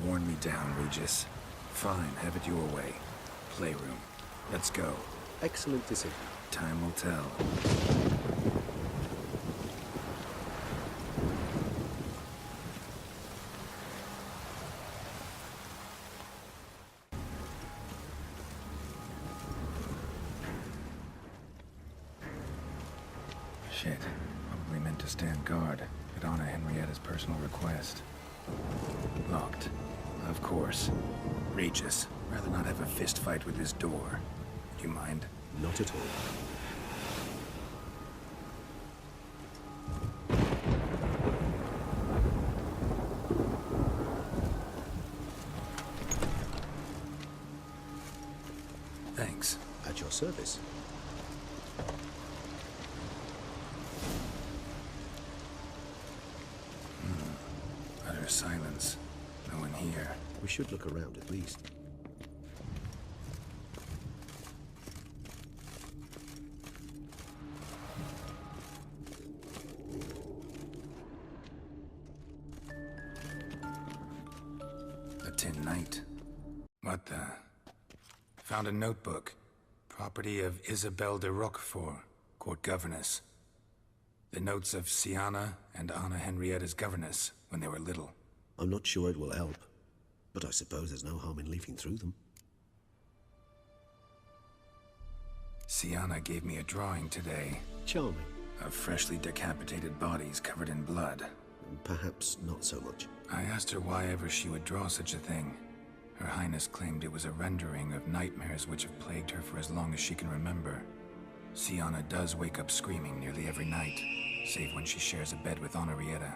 worn me down, Regis. Fine, have it your way. Playroom. Let's go. Excellent decision. Time will tell. Shit. Probably meant to stand guard at Anna Henrietta's personal request. Locked. Of course. Regis, rather not have a fist fight with this door. Do you mind? Not at all. Thanks. At your service. Utter silence. No one here. We should look around at least. A tin knight. What the? Found a notebook. Property of Isabelle de Roquefort, court governess. The notes of Syanna and Anna Henrietta's governess when they were little. I'm not sure it will help, but I suppose there's no harm in leafing through them. Syanna gave me a drawing today. Charming. Of freshly decapitated bodies covered in blood. Perhaps not so much. I asked her why ever she would draw such a thing. Her Highness claimed it was a rendering of nightmares which have plagued her for as long as she can remember. Syanna does wake up screaming nearly every night, save when she shares a bed with Henrietta.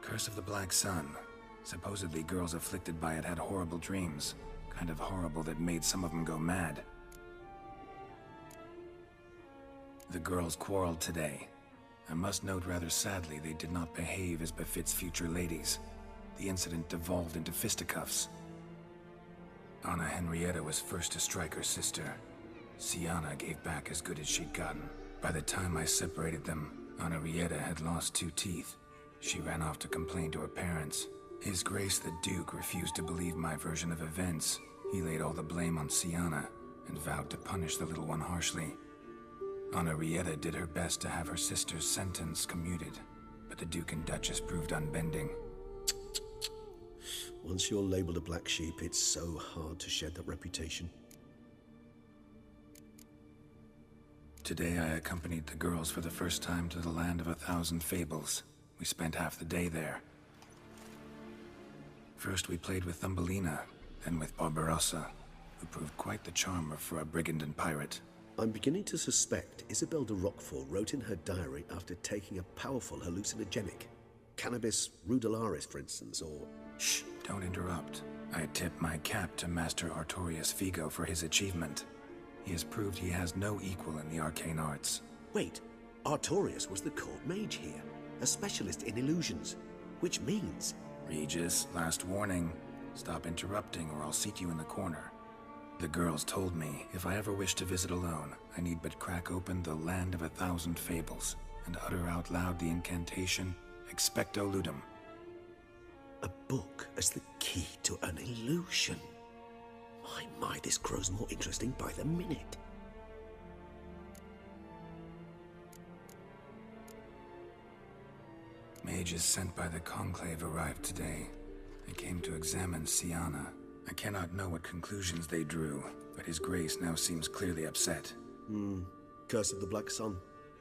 Curse of the Black Sun. Supposedly girls afflicted by it had horrible dreams. Kind of horrible that made some of them go mad. The girls quarreled today. I must note rather sadly they did not behave as befits future ladies. The incident devolved into fisticuffs. Anna Henrietta was first to strike her sister. Syanna gave back as good as she'd gotten. By the time I separated them, Henrietta had lost 2 teeth. She ran off to complain to her parents. His Grace the Duke refused to believe my version of events. He laid all the blame on Syanna and vowed to punish the little one harshly. Henrietta did her best to have her sister's sentence commuted, but the Duke and Duchess proved unbending. Once you're labeled a black sheep, it's so hard to shed that reputation. Today I accompanied the girls for the first time to the land of 1,000 fables. We spent half the day there. First we played with Thumbelina, then with Barbarossa, who proved quite the charmer for a brigand and pirate. I'm beginning to suspect Isabelle de Roquefort wrote in her diary after taking a powerful hallucinogenic. Cannabis rudularis, for instance, or... Shh, don't interrupt. I tip my cap to Master Artorius Figo for his achievement. He has proved he has no equal in the arcane arts. Wait, Artorius was the court mage here, a specialist in illusions, which means... Regis, last warning. Stop interrupting or I'll seat you in the corner. The girls told me if I ever wish to visit alone, I need but crack open the land of 1,000 fables and utter out loud the incantation, Expecto Ludum. A book as the key to an illusion. My, this grows more interesting by the minute. Mages sent by the Conclave arrived today. They came to examine Syanna. I cannot know what conclusions they drew, but His Grace now seems clearly upset. Curse of the Black Sun.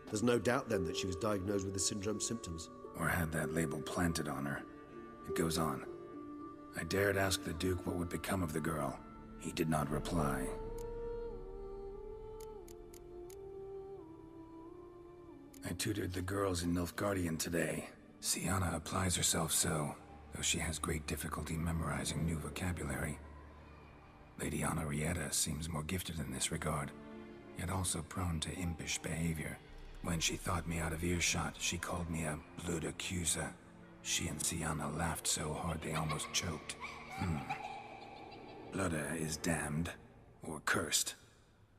There's no doubt then that she was diagnosed with the syndrome symptoms. Or had that label planted on her. It goes on. I dared ask the Duke what would become of the girl. He did not reply. I tutored the girls in Nilfgaardian today. Syanna applies herself so, though she has great difficulty memorizing new vocabulary. Lady Henrietta seems more gifted in this regard, yet also prone to impish behavior. When she thought me out of earshot, she called me a blood accuser. She and Syanna laughed so hard they almost choked. Blooda is damned, or cursed.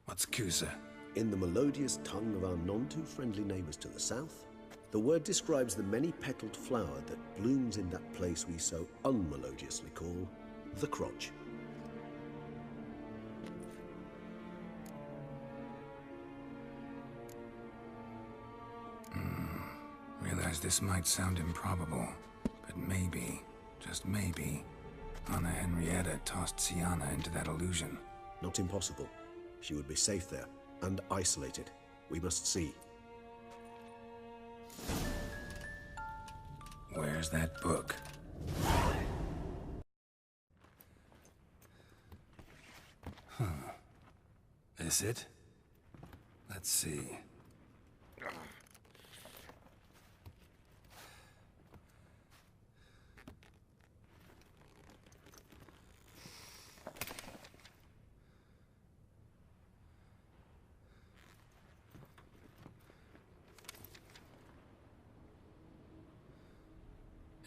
What's Cusa? In the melodious tongue of our none-too-friendly neighbors to the south, The word describes the many-petaled flower that blooms in that place we so unmelodiously call the crotch. Realize this might sound improbable, but maybe, just maybe, Anna Henrietta tossed Syanna into that illusion. Not impossible. She would be safe there, and isolated. We must see. Where's that book? Is it? Let's see.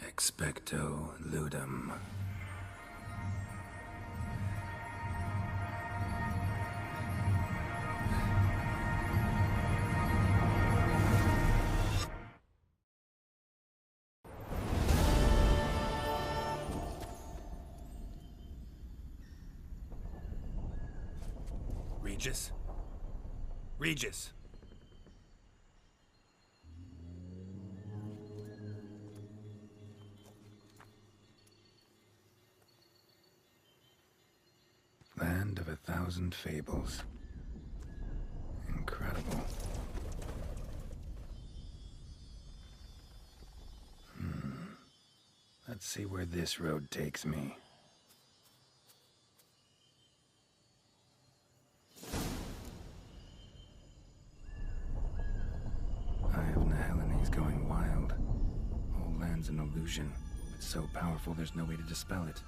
Expecto ludum. Regis? Regis! Land of 1,000 fables. Incredible. Let's see where this road takes me. Eye of Nehelene is going wild. Whole land's an illusion. It's so powerful there's no way to dispel it.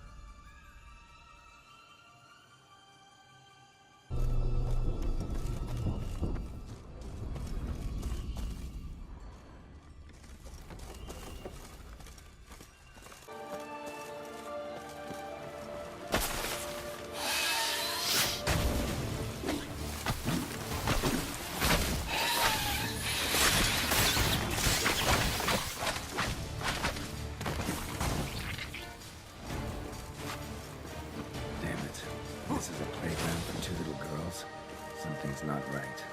This is a playground for two little girls. Something's not right.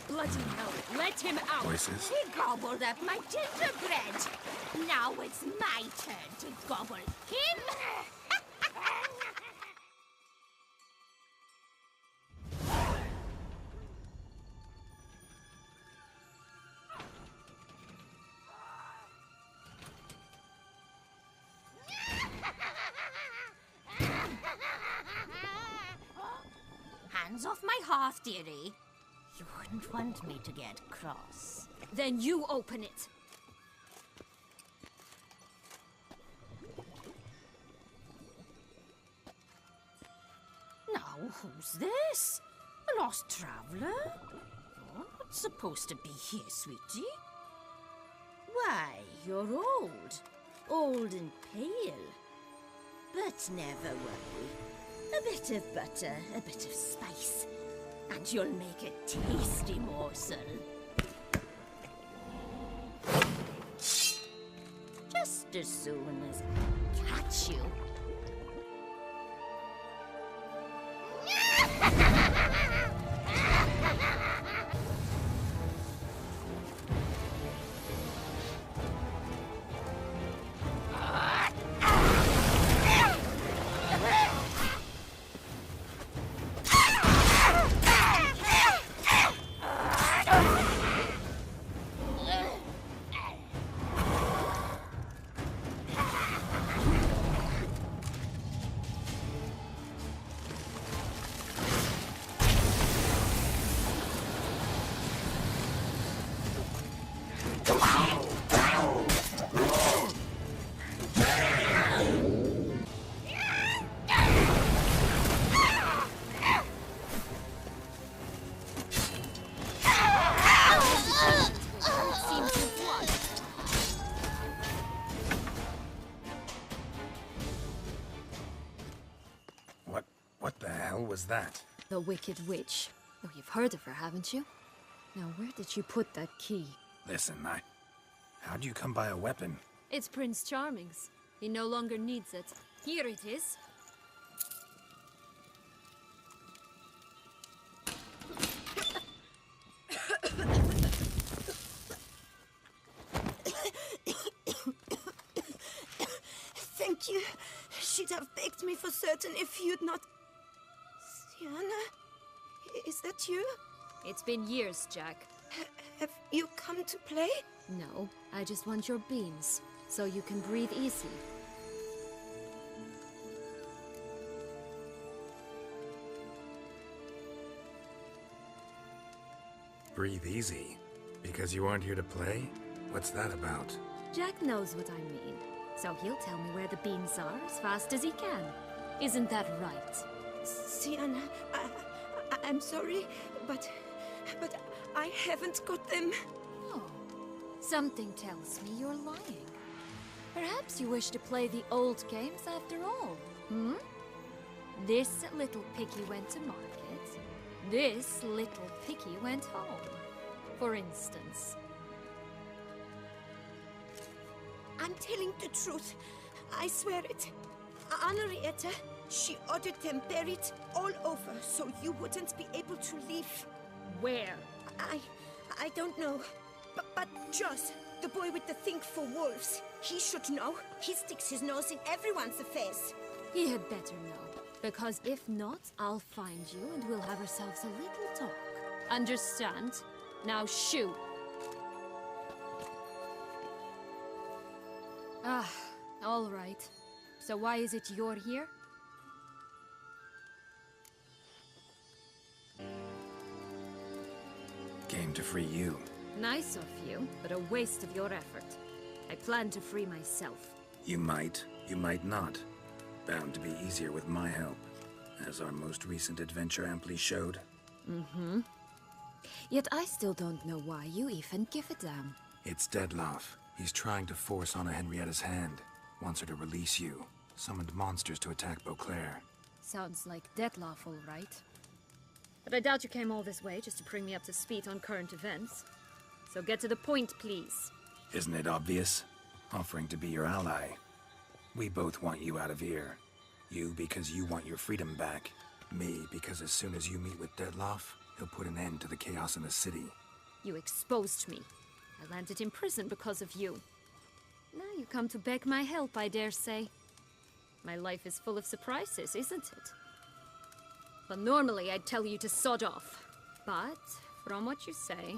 Bloody hell, let him out! Voices? He gobbled up my gingerbread! Now it's my turn to gobble him! Hands off my hearth, dearie. You wouldn't want me to get cross. Then you open it. Now, who's this? A lost traveler? You're not supposed to be here, sweetie. Why, you're old. Old and pale. But never worry. A bit of butter, a bit of spice. And you'll make a tasty morsel. Just as soon as I catch you. hell was that? The Wicked Witch. Oh, you've heard of her, haven't you? Now, where did you put that key? Listen, how'd you come by a weapon? It's Prince Charming's. He no longer needs it. Here it is. Thank you. She'd have begged me for certain if you'd not... Syanna? Is that you? It's been years, Jack. Have you come to play? No, I just want your beans, so you can breathe easy. Breathe easy? Because you aren't here to play? What's that about? Jack knows what I mean, so he'll tell me where the beans are as fast as he can. Isn't that right? Syanna, I'm sorry, but I haven't got them. Oh, something tells me you're lying. Perhaps you wish to play the old games after all, hmm? This little piggy went to market. This little piggy went home, for instance. I'm telling the truth. I swear it. Henrietta, she ordered them buried all over so you wouldn't be able to leave. Where? I don't know. But Joss, the boy with the thing for wolves, he should know. He sticks his nose in everyone's affairs. He had better know, because if not, I'll find you and we'll have ourselves a little talk. Understand? Now shoo! Ah, all right. So why is it you're here? Came to free you. Nice of you, but a waste of your effort. I plan to free myself. You might not. Bound to be easier with my help, as our most recent adventure amply showed. Mm-hmm. Yet I still don't know why you even give a damn. It's Dettlaff. He's trying to force Anna Henrietta's hand. Wants her to release you. Summoned monsters to attack Beauclair. Sounds like Dettlaff, all right. But I doubt you came all this way just to bring me up to speed on current events. So get to the point, please. Isn't it obvious? Offering to be your ally. We both want you out of here. You because you want your freedom back. Me because as soon as you meet with Dettlaff, he'll put an end to the chaos in the city. You exposed me. I landed in prison because of you. Now you come to beg my help, I dare say. My life is full of surprises, isn't it? But normally I'd tell you to sod off. But, from what you say,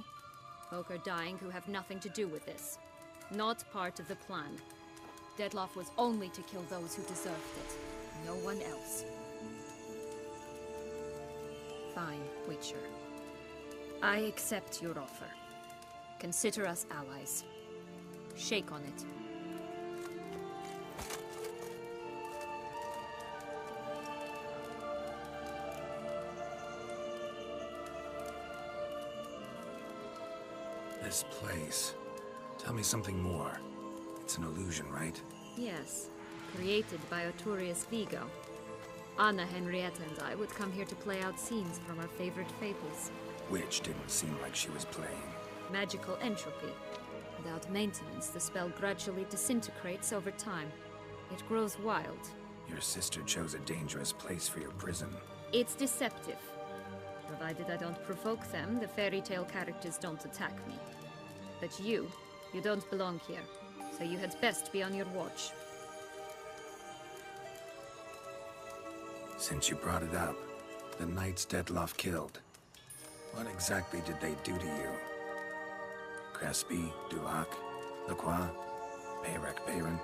folk are dying who have nothing to do with this. Not part of the plan. Dettlaff was only to kill those who deserved it. No one else. Fine, Witcher. I accept your offer. Consider us allies. Shake on it. This place. Tell me something more. It's an illusion, right? Yes. Created by Arturius Vigo. Anna, Henrietta, and I would come here to play out scenes from our favorite fables. Which didn't seem like she was playing. Magical entropy. Without maintenance, the spell gradually disintegrates over time. It grows wild. Your sister chose a dangerous place for your prison. It's deceptive. Provided I don't provoke them, the fairy tale characters don't attack me. But you don't belong here. So you had best be on your watch. Since you brought it up, the knights Dettlaff killed. What exactly did they do to you? Crespi, Duhac, Lacroix, Peyrac Peyran?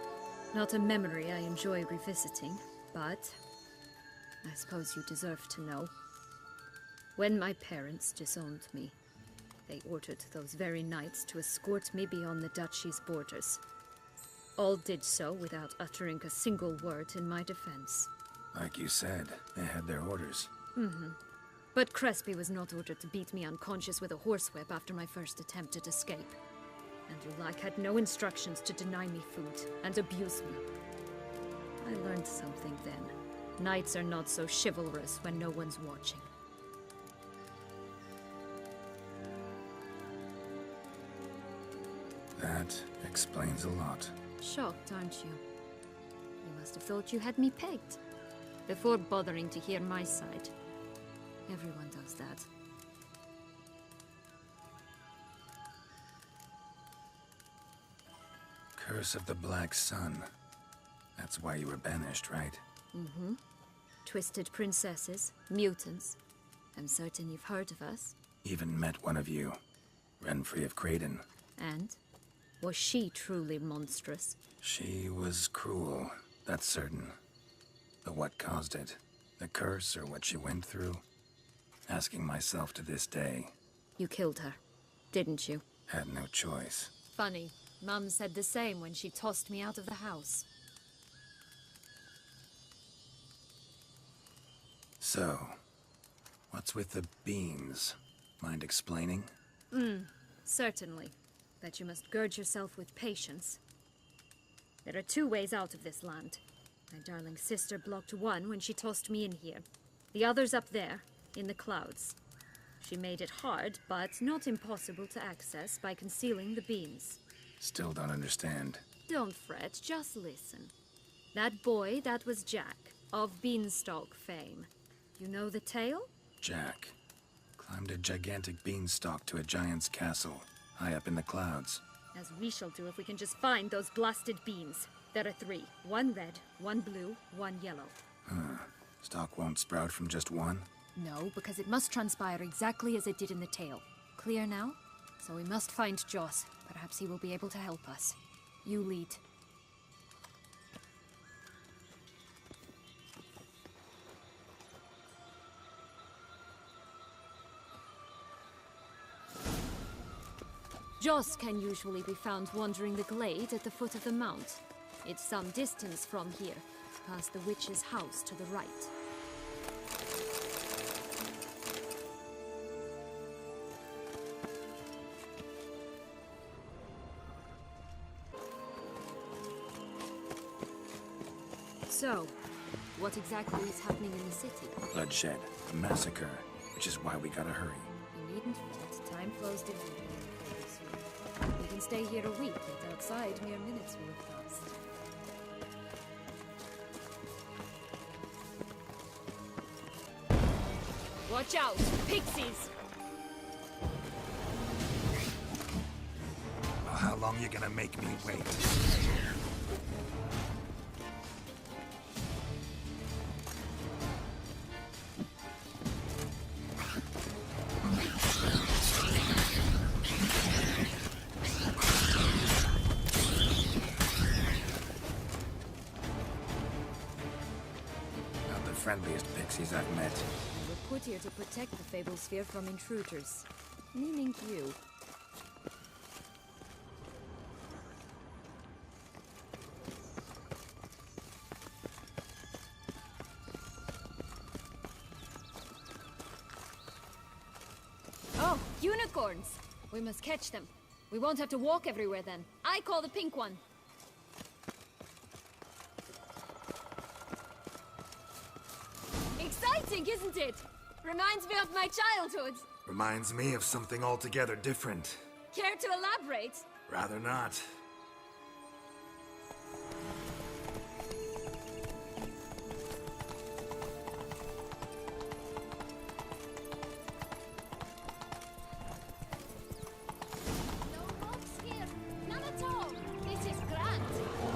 Not a memory I enjoy revisiting, but I suppose you deserve to know. When my parents disowned me, they ordered those very knights to escort me beyond the duchy's borders. All did so without uttering a single word in my defense. Like you said, they had their orders. Mm-hmm. But Crespi was not ordered to beat me unconscious with a horsewhip after my first attempt at escape. And Duhac had no instructions to deny me food and abuse me. I learned something then. Knights are not so chivalrous when no one's watching. That explains a lot. Shocked, aren't you? You must have thought you had me pegged. Before bothering to hear my side. Everyone does that. Curse of the Black Sun. That's why you were banished, right? Mm-hmm. Twisted princesses, mutants. I'm certain you've heard of us. Even met one of you. Renfrey of Craden. And? Was she truly monstrous? She was cruel, that's certain. But what caused it? The curse or what she went through? Asking myself to this day. You killed her, didn't you? Had no choice. Funny. Mum said the same when she tossed me out of the house. So, what's with the beans? Mind explaining? Certainly. But you must gird yourself with patience. There are 2 ways out of this land. My darling sister blocked one when she tossed me in here. The other's up there, in the clouds. She made it hard, but not impossible to access by concealing the beams. Still don't understand. Don't fret, just listen. That boy, that was Jack, of Beanstalk fame. You know the tale? Jack climbed a gigantic beanstalk to a giant's castle, high up in the clouds. As we shall do if we can just find those blasted beans. There are 3. 1 red, 1 blue, 1 yellow. Stalk won't sprout from just one? No, because it must transpire exactly as it did in the tale. Clear now? So we must find Joss. Perhaps he will be able to help us. You lead. Joss can usually be found wandering the glade at the foot of the mount. It's some distance from here, past the witch's house to the right. So, what exactly is happening in the city? Bloodshed, a massacre, which is why we gotta hurry. You needn't fret. Time flows differently. We can stay here a week, yet outside mere minutes will have passed. Watch out! Pixies! Well, how long you gonna make me wait? Not the friendliest pixies I've met. We're put here to protect the Fable Sphere from intruders. Meaning you. Oh, unicorns! We must catch them. We won't have to walk everywhere then. I call the pink one. Exciting, isn't it? Reminds me of my childhood. Reminds me of something altogether different. Care to elaborate? Rather not. No rocks here. None at all. This is grand.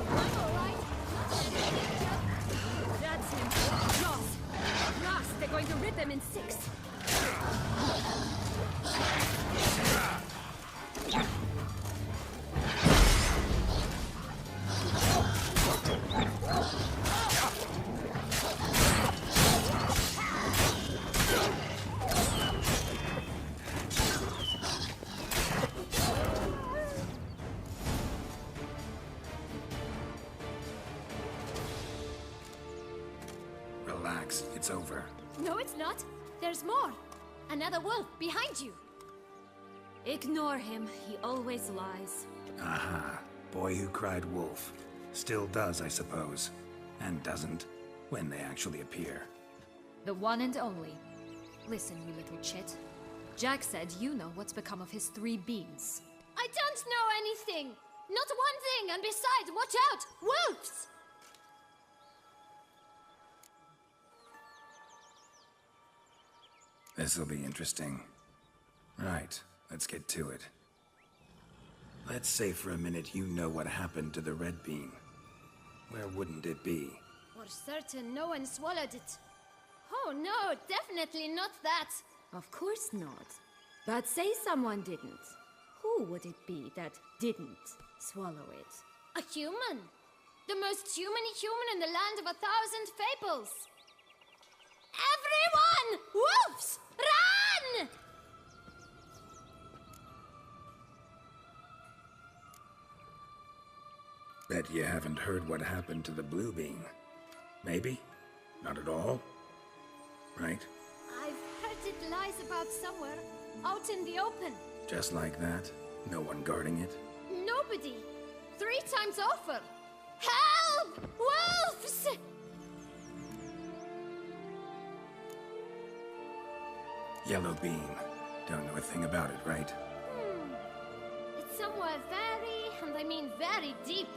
I'm all right. That's him. Ross. Ross, they're going to rip him in 6. Relax, it's over. No, it's not. There's more. Another wolf behind you. Ignore him. He always lies. Aha. Boy who cried wolf. Still does, I suppose. And doesn't. when they actually appear. The one and only. Listen, you little chit. Jack said you know what's become of his 3 beans. I don't know anything! Not one thing, and besides, watch out! Wolves! This'll be interesting. Right, let's get to it. Let's say for a minute you know what happened to the red bean. Where wouldn't it be? For certain, no one swallowed it. Oh no, definitely not that. Of course not. But say someone didn't. Who would it be that didn't swallow it? A human. The most humany human in the land of 1,000 fables. Everyone! Wolves! Run! Bet you haven't heard what happened to the blue bean. Maybe? Not at all? Right? I've heard it lies about somewhere, out in the open. Just like that? No one guarding it? Nobody. 3 times over. Help! Wolves! Yellow bean. Don't know a thing about it, right? It's somewhere very, and I mean very deep.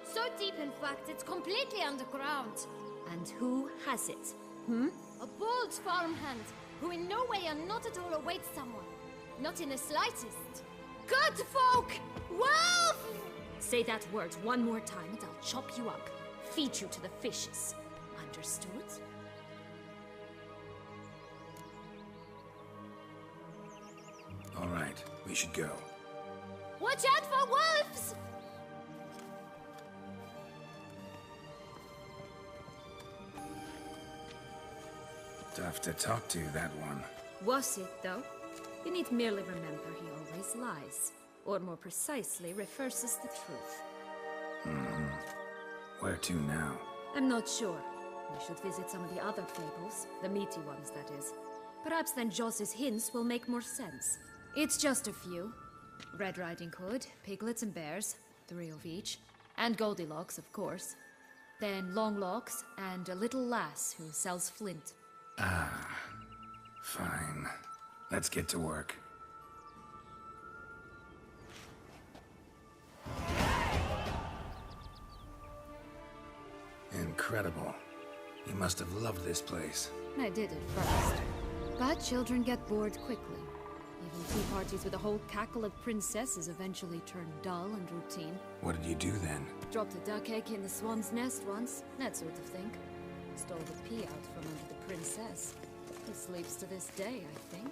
So deep, in fact, it's completely underground. And who has it? A bold farmhand, who in no way and not at all awaits someone. Not in the slightest. Good folk! Wolf! Say that word one more time and I'll chop you up. Feed you to the fishes. Understood? All right, we should go. Watch out for wolves! Tough to talk to, that one. Was it, though? You need merely remember he always lies. Or more precisely, reverses the truth. Where to now? I'm not sure. We should visit some of the other fables. The meaty ones, that is. Perhaps then Joss's hints will make more sense. It's just a few. Red Riding Hood, piglets and bears, 3 of each. And Goldilocks, of course. Then Longlocks, and a little lass who sells flint. Fine. Let's get to work. Incredible. You must have loved this place. I did at first. But children get bored quickly. Even tea parties with a whole cackle of princesses eventually turn dull and routine. What did you do then? Dropped a duck egg in the swan's nest once, that sort of thing. Stole the pea out from under the princess. He sleeps to this day, I think.